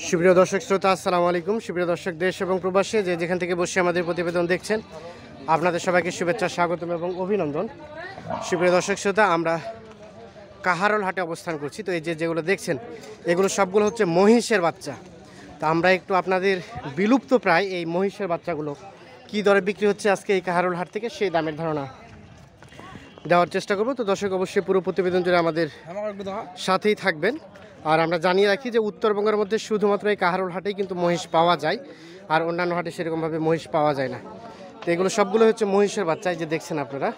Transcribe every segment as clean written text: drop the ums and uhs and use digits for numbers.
সুপ্রিয় দর্শক শ্রোতা, আসসালামু আলাইকুম। সুপ্রিয় দর্শক, দেশ এবং প্রবাসে যে যেখান থেকে বসে আমাদের প্রতিবেদন দেখছেন, আপনাদের সবাইকে শুভেচ্ছা, স্বাগতম এবং অভিনন্দন। সুপ্রিয় দর্শক শ্রোতা, আমরা কাহারোল হাটে অবস্থান করছি। তো এই যেগুলো দেখছেন, এগুলো সবগুলো হচ্ছে মহিষের বাচ্চা। তো আমরা একটু আপনাদের বিলুপ্ত প্রায় এই মহিষের বাচ্চাগুলো কী দরে বিক্রি হচ্ছে আজকে এই কাহারোল হাট থেকে, সেই দামের ধারণা দেওয়ার চেষ্টা করব। তো দর্শক, অবশ্যই পুরো প্রতিবেদন জুড়ে আমাদের সাথেই থাকবেন। আর আমরা জানিয়ে রাখি যে উত্তরবঙ্গের মধ্যে শুধুমাত্র এই কাহারোল হাটেই কিন্তু মহিষ পাওয়া যায়, আর অন্যান্য হাটে সেরকমভাবে মহিষ পাওয়া যায় না। তো এগুলো সবগুলো হচ্ছে মহিষের বাচ্চা, এই যে দেখছেন আপনারা।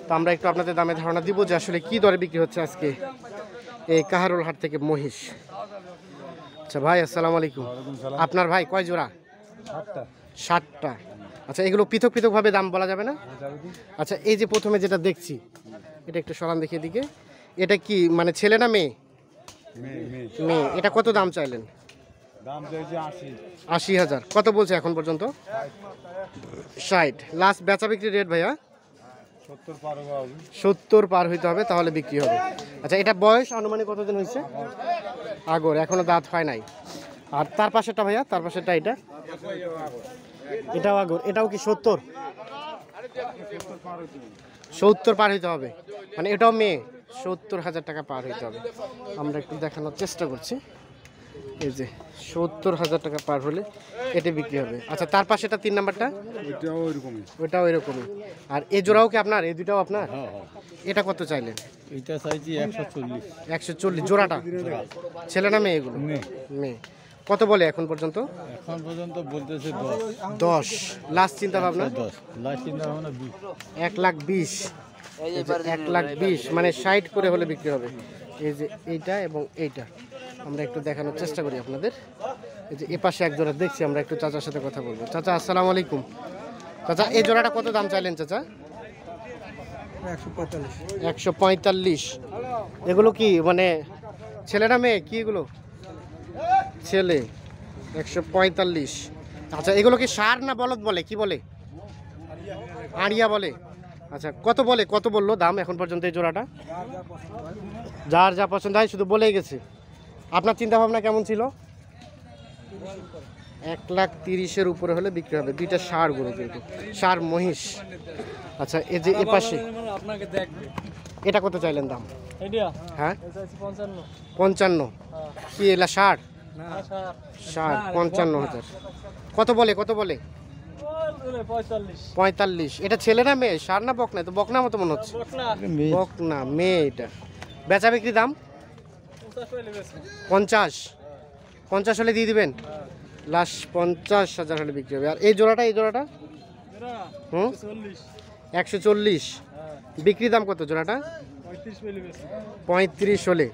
তো আমরা একটু আপনাদের দামে ধারণা দিব যে আসলে কী দরে বিক্রি হচ্ছে আজকে এই কাহারোল হাট থেকে মহিষ। আচ্ছা ভাই, আসসালামু আলাইকুম। আপনার ভাই কয় জোড়া? 60টা। আচ্ছা, এগুলো পৃথক পৃথকভাবে দাম বলা যাবে না? আচ্ছা, এই যে প্রথমে যেটা দেখছি, এটা একটু সরান দেখি এদিকে। এটা কি মানে ছেলে না মেয়ে? মেয়ে। এটা কত দাম চাইলেন? দাম চাইছে 80,000। কত বলছে এখন পর্যন্ত? 60। লাস্ট বেচা বিক্রি রেট ভাইয়া? 70 পার হইতে হবে, তাহলে বিক্রি হবে। আচ্ছা, এটা বয়স আনুমানিক কতদিন হয়েছে? আগর, এখনো দাঁত হয় নাই। আর তার পাশেরটা ভাইয়া, তার পাশেরটা এটা? এটাও আগর। এটাও কি 70? 70 পার হইতে হবে, মানে এটাও মেয়ে। 70,000 টাকা পার হইতে হবে। আমরা একটু দেখানোর চেষ্টা করছি। এই যে 70,000 টাকা পার হলে এটা বিক্রি হবে। আচ্ছা, তার পাশে এটা 3 নাম্বারটা? ওইটাও এরকমই। আর এই জোড়াও কি আপনার? এই দুটাও আপনার? এটা কত চাইলেন? এটা চাইছি 140। 140 জোড়াটা? ছেলে না মেয়ে এগুলো? মেয়ে। কত বলে এখন পর্যন্ত? এখন পর্যন্ত বলতেছে 10। লাস্ট চিন্তা ভাবনা? 10 লাস্ট চিন্তা ভাবনা 20। 1,20,000। 1,20,000 মানে 60 করে হলে বিক্রি হবে। এই যে এইটা এবং এইটা আমরা একটু দেখানোর চেষ্টা করি আপনাদের। এই যে এ পাশে এক জোড়া দেখছি, আমরা একটু চাচার সাথে কথা বলবো। চাচা, আসসালামু আলাইকুম। চাচা, এই জোড়াটা কত দাম চাইলেন চাচা? 145। এগুলো কি মানে ছেলে না মেয়ে? কি এগুলো? ছেলে। 145। আচ্ছা, এগুলো কি ষাঁড় না বলদ বলে? কি বলে? আড়িয়া বলে। আচ্ছা, কত বলে, কত বললো দাম এখন পর্যন্ত এই জোড়াটা? যার যা পছন্দ হয় শুধু বলেই গেছে। আপনার চিন্তা ভাবনা কেমন ছিল? 1,30,000 উপরে হলে বিক্রি হবে। দুইটা ষাঁড় গরু, কিন্তু ষাঁড় মহিষ। আচ্ছা, এই যে এ পাশে এটা কত চাইলেন দাম? হ্যাঁ, 55। কি এলা ষাঁড়? ষাঁড় 55,000। কত বলে, কত বলে? 45। এটা ছেলে না মেয়ে? ষাঁড় না বকনা? তো বকনা মতো মনে হচ্ছে। বকনা, মেয়ে। এটা বেচা বিক্রি দাম 50 হলে দিয়ে দিবেন? লাস্ট 50,000 হলে বিক্রি হবে। আর এই জোড়াটা, এই জোড়াটা? 140। বিক্রি দাম কত জোড়াটা? 35 হলে।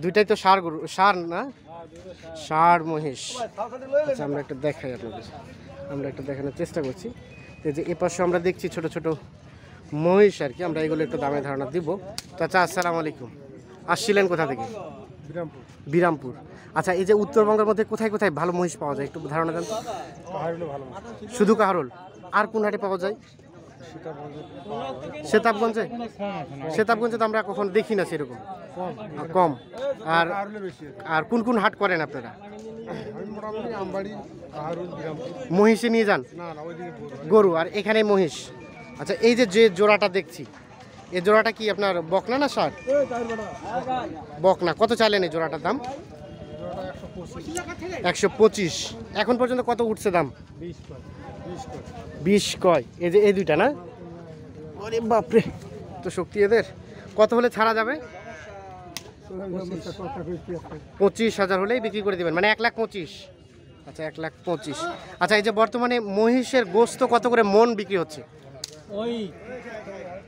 দুইটাই তো ষাঁড় গরু, ষাঁড় না? ষাঁড় মহিষ। আচ্ছা, আমরা একটা দেখাই আপনাদের, আমরা একটা দেখানোর চেষ্টা করছি। এই যে এপাশে আমরা দেখছি ছোট ছোট মহিষ আর কি, আমরা এগুলো একটু দামে ধারণা দিব। চাচা, আসসালামু আলাইকুম। আসছিলেন কোথা থেকে? বিরামপুর। আচ্ছা, এই যে উত্তরবঙ্গের মধ্যে কোথায় কোথায় ভালো মহিষ পাওয়া যায় একটু ধারণা দেন। শুধু কাহারোল? আর কোন হাটে পাওয়া যায়? সেতাবগঞ্জে? সেতাবগঞ্জে তো আমরা কখন দেখি না সেরকম, কম। আর আর কোন কোন হাট করেন আপনারা? মহিষে নিয়ে যান গরু, আর এখানে মহিষ। আচ্ছা, এই যে যে জোড়াটা দেখছি, এই জোড়াটা কি আপনার বকনা না ষাঁড়? বকনা। কত চাইলেন এই জোড়াটার দাম? 125। এখন পর্যন্ত কত উঠছে দাম? 20 কয়? এই যে এই দুইটা না? আরে বাপরে, তো শক্তি এদের। কত হলে ছাড়া যাবে? 25,000 হলেই বিক্রি করে দেবেন, মানে 1,25,000। আচ্ছা, 1,25,000। আচ্ছা, এই যে বর্তমানে মহিষের গোস্ত কত করে মন বিক্রি হচ্ছে?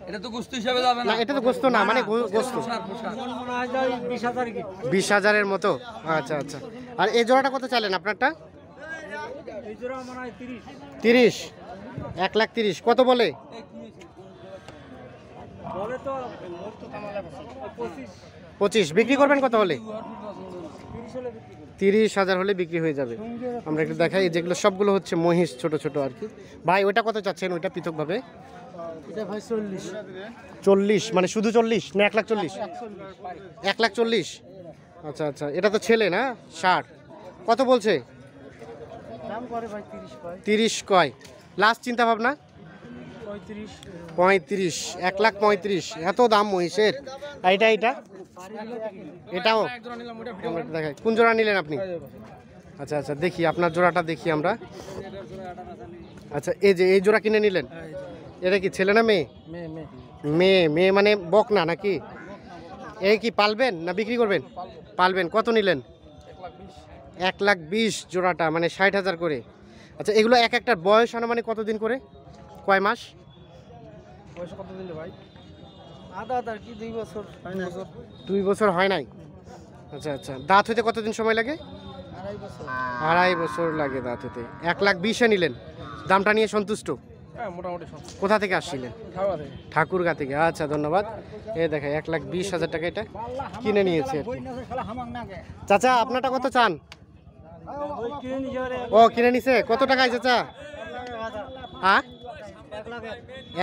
এটা তো গোস্ত হিসাবে যাবে না, এটা তো গোস্ত না, মানে গোস্ত 20,000-এর মতো। আচ্ছা আচ্ছা। আর এই জোড়াটা কত চাইলেন আপনারটা? 30। 1,30,000। কত বলে? 25। বিক্রি করবেন কত হলে? 30,000 হলে বিক্রি হয়ে যাবে। আমরা একটু দেখাই, যেগুলো সবগুলো হচ্ছে মহিষ, ছোট ছোট আর কি। ভাই, ওইটা কত চাচ্ছেন? ওইটা পৃথকভাবে? এটা ভাই 40। 40 মানে শুধু 40 না 1,40,000? 1,40,000। আচ্ছা আচ্ছা, এটা তো ছেলে না? ষাট। কত বলছে? দাম করে ভাই 30 কয় 30 কয়। লাস্ট চিন্তা ভাবনা 35 35, 1,35,000। এত দাম মহিষের। আর এটা এটাও আমরা একটু দেখাই। কোন জোড়া নিলেন আপনি? আচ্ছা আচ্ছা, দেখি আপনার জোড়াটা দেখি আমরা। আচ্ছা, এই যে এই জোড়া কিনে নিলেন, এটা কি ছেলে না মেয়ে? মেয়ে। মেয়ে মানে বকনা নাকি? এই কি পালবেন না বিক্রি করবেন? পালবেন। কত নিলেন? 1,20,000 জোড়াটা, মানে 60,000 করে। আচ্ছা, এগুলো এক একটার বয়স আনুমানিক কতদিন করে? কয় মাস? পয়সা কত দিলে ভাই? আদা আর কি 2 বছর 2 বছর হয় নাই। আচ্ছা আচ্ছা, দাঁত হইতে কতদিন সময় লাগে? 2.5 বছর। 2.5 বছর লাগে দাঁত হইতে। 1,20,000 নিলেন, দামটা নিয়ে সন্তুষ্ট? হ্যাঁ মোটামুটি সব কোথা থেকে আসছিলেন? খাওয়া দেয়। ঠাকুরগা থেকে। আচ্ছা, ধন্যবাদ। এ দেখে 1,20,000 টাকা এটা কিনে নিয়েছে আর কি। চাচা, আপনারটা কত চান? ওই কিনে নিয়ে যাবে ও কিনে নিছে। কত টাকায় চাচা? হ্যাঁ,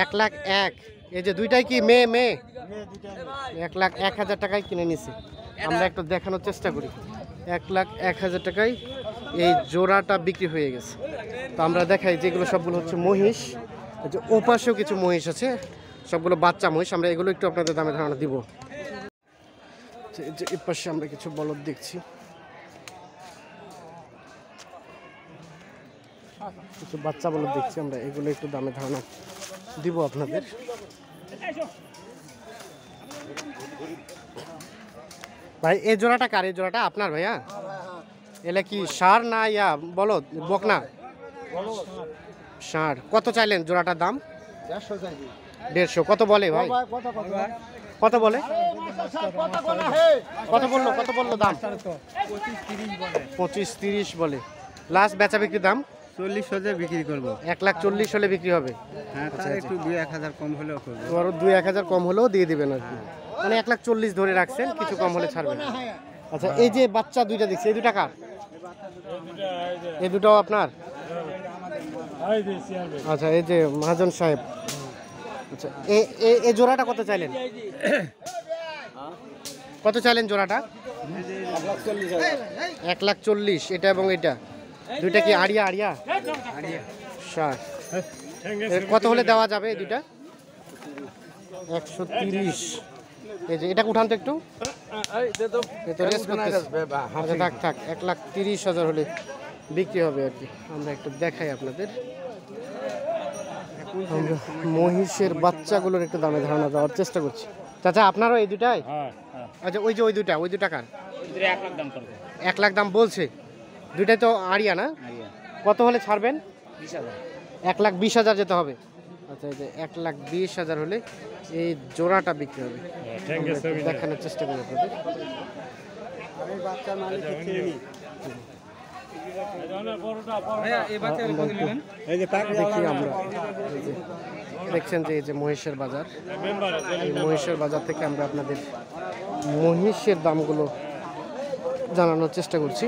1,01,000। এই যে দুইটাই কি মেয়ে? 1,01,000 টাকায় কিনে নিছে। আমরা একটু দেখানোর চেষ্টা করি। 1,01,000 টাকায় এই জোড়াটা বিক্রি হয়ে গেছে। তো আমরা দেখাই যেগুলো সবগুলো হচ্ছে মহিষ। এই যে ওপাশেও কিছু মহিষ আছে, সবগুলো বাচ্চা মহিষ। আমরা এগুলো একটু আপনাদের দামে ধারণা দিব। যে এই পাশে আমরা কিছু বলদ দেখছি, কিছু বাচ্চা বলদ দেখছি আমরা, এগুলো একটু দামে ধারণা দিব আপনাদের। ভাই, এই জোড়াটা কার? এই জোড়াটা আপনার ভাইয়া? এলে কি ষাঁড় না ইয়া বলদ বকনা? ষাঁড়। কত চাইলেন জোড়াটার দাম? 150। কত বলে ভাই? কত বলে? কত বললো দাম? 25-30 বলে। লাস্ট বেচা বিক্রি দাম 40 হলে বিক্রি করবো। 1,40,000 হলে বিক্রি হবে। হ্যাঁ, তার একটু 2-1,000 কম হলেও করবো। আরো 2-1,000 কম হলেও দিয়ে দিবেন আর কি। মানে 1,40,000 ধরে রাখছেন, কিছু কম হলে ছাড়বেন। আচ্ছা, এই যে বাচ্চা দুইটা দেখছি, এই দুটা কার? এই দুটাও আপনার? আচ্ছা, এই যে মহাজন সাহেব। আচ্ছা, এই জোড়াটা কত চাইলেন? কত চাইলেন জোড়াটা? 1,40,000। এটা এবং এটা দুইটা কি আড়িয়া? ষাট। কত হলে দেওয়া যাবে এই দুইটা? 130। এই যে এটা উঠান তো একটু। আচ্ছা, থাক 1,30,000 হলে বিক্রি হবে আর কি। আমরা একটু দেখাই আপনাদের। আমরা মহিষের বাচ্চাগুলোর একটু দামে ধারণা দেওয়ার চেষ্টা করছি। চাচা, আপনারও এই দুটাই? আচ্ছা, ওই যে ওই দুটা কার? 1 লাখ দাম বলছে। দুইটাই তো আড়িয়া না? কত হলে ছাড়বেন? 1,20,000 যেতে হবে। আচ্ছা, এই যে 1,20,000 হলে এই জোড়াটা বিক্রি হবে। দেখানোর চেষ্টা করি আপনাদের। দেখি আমরা, দেখছেন যে এই যে মহিষের বাজার, এই মহিষের বাজার থেকে আমরা আপনাদের মহিষের দামগুলো জানানোর চেষ্টা করছি।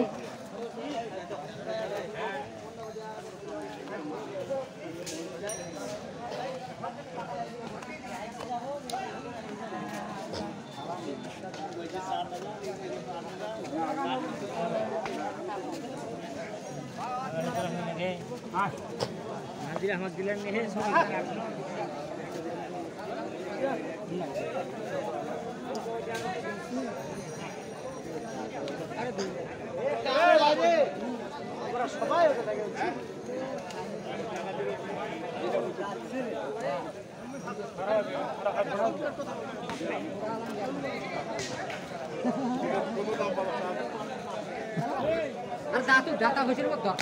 আর দাঁত হয়েছে দরকার